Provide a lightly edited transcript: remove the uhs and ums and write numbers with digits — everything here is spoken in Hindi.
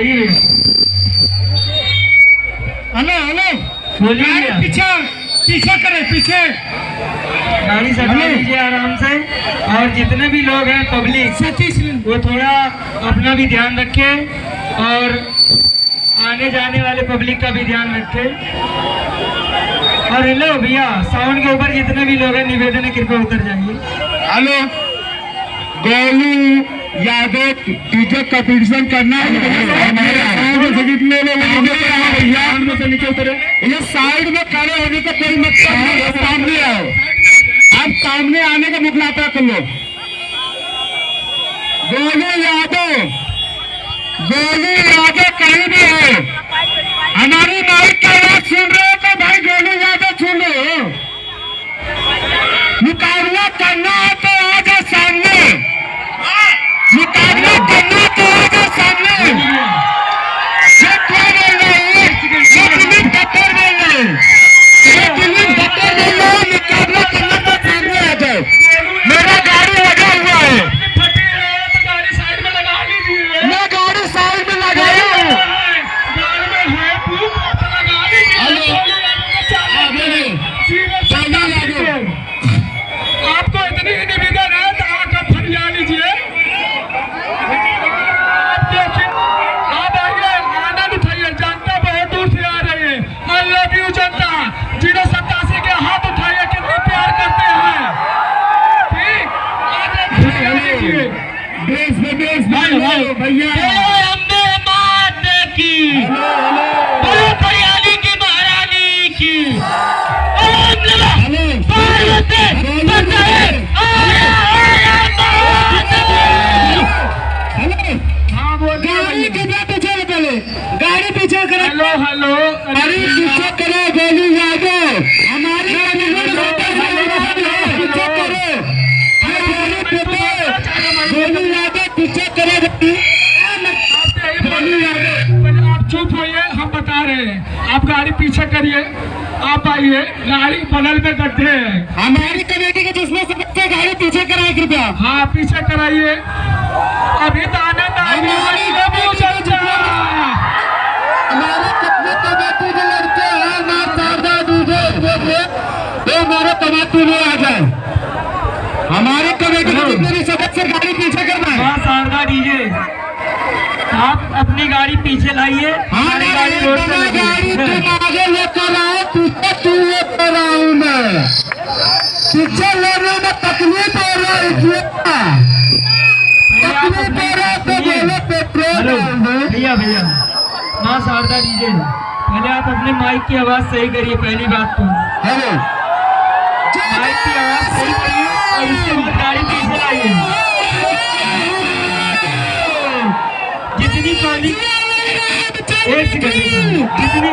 बोलिए। हेलो हेलो, बोलिए। पीछे पीछे करे, पीछे गाड़ी सटा लीजिए आराम से। और जितने भी लोग हैं पब्लिक, वो थोड़ा अपना भी ध्यान रखे और आने जाने वाले पब्लिक का भी ध्यान रखे। और हेलो भैया, साउंड के ऊपर जितने भी लोग हैं निवेदन है कृपया उतर जाइए। Hello, Golu Yadav DJ competition करना है। नीचे उतरे, ये साइड में खड़े होने का कोई मतलब नहीं, सामने आओ। आप सामने आने का मुखलाता कर लो। गोलू यादव कहीं भी है, हमारी माइक का आवाज सुन रहे हो तो भाई गोलू यादव सुन रहे हो। मुकाबला करना है तो आ जाओ सामने, मुकाबला करना तो आ जाओ सामने। ये क्या बोल रहे हैं? ये दिलीप भट्टर बोल रहे हैं, मुकाबला करना तो सामने आ जाओ। मेरा गाड़ी लगा हुआ है, गाड़ी साइड में लगा लीजिए। मैं गाड़ी साइड में लगाया हूँ। आपको इतनी ही निवेदन है तो आकर फरिया लीजिए। आप आइए, आनंद उठाइए। जनता बहुत दूर से आ रही है। आई लव यू जनता। 087 के हाथ उठाइए, कितनी प्यार करते हैं। ठीक, आगे फरिया लीजिए। देश भैया अम्बे मात की, हरियाली की महारानी की। गाड़ी पीछे करो। हेलो, गाड़ी पीछे करो। गोलू यादव हमारी पीछे करो। गोलू यादव पीछे करो। गोलू यादव, आप चुप होइए, हम बता रहे हैं। आप गाड़ी पीछे करिए, आप आइए। गाड़ी बगल में गड्ढे हैं। हमारी कमेटी के जिसमें से बच्चे गाड़ी पीछे कराए कृपया। हाँ, पीछे कराइए। अभी तो आनंद हमारी कितने कमेटी के लड़के हैं ना, शारदा दूधे तो हमारे कमेटी में आ जाए। हमारी कमेटी के जितने भी सदस्य गाड़ी पीछे करना है। हाँ, शारदा डीजे, आप अपनी गाड़ी पीछे लाइए। हमारी गाड़ी रोड पे लगी गाड़ी है। तुम आगे लेकर आओ, पीछे तू लेकर आऊँ मैं। पीछे लेने में तकलीफ हो रही है, तकलीफ हो रहा तो बोलो पेट्रोल डाल दो। भैया, माँ शारदा डीजे, पहले आप अपने माइक की आवाज सही करिए। पहली बात तो हेलो, माइक की आवाज सही करिए और उसके बाद गाड़ी पीछे लाइए। जितनी पानी, एक सेकंड, जितनी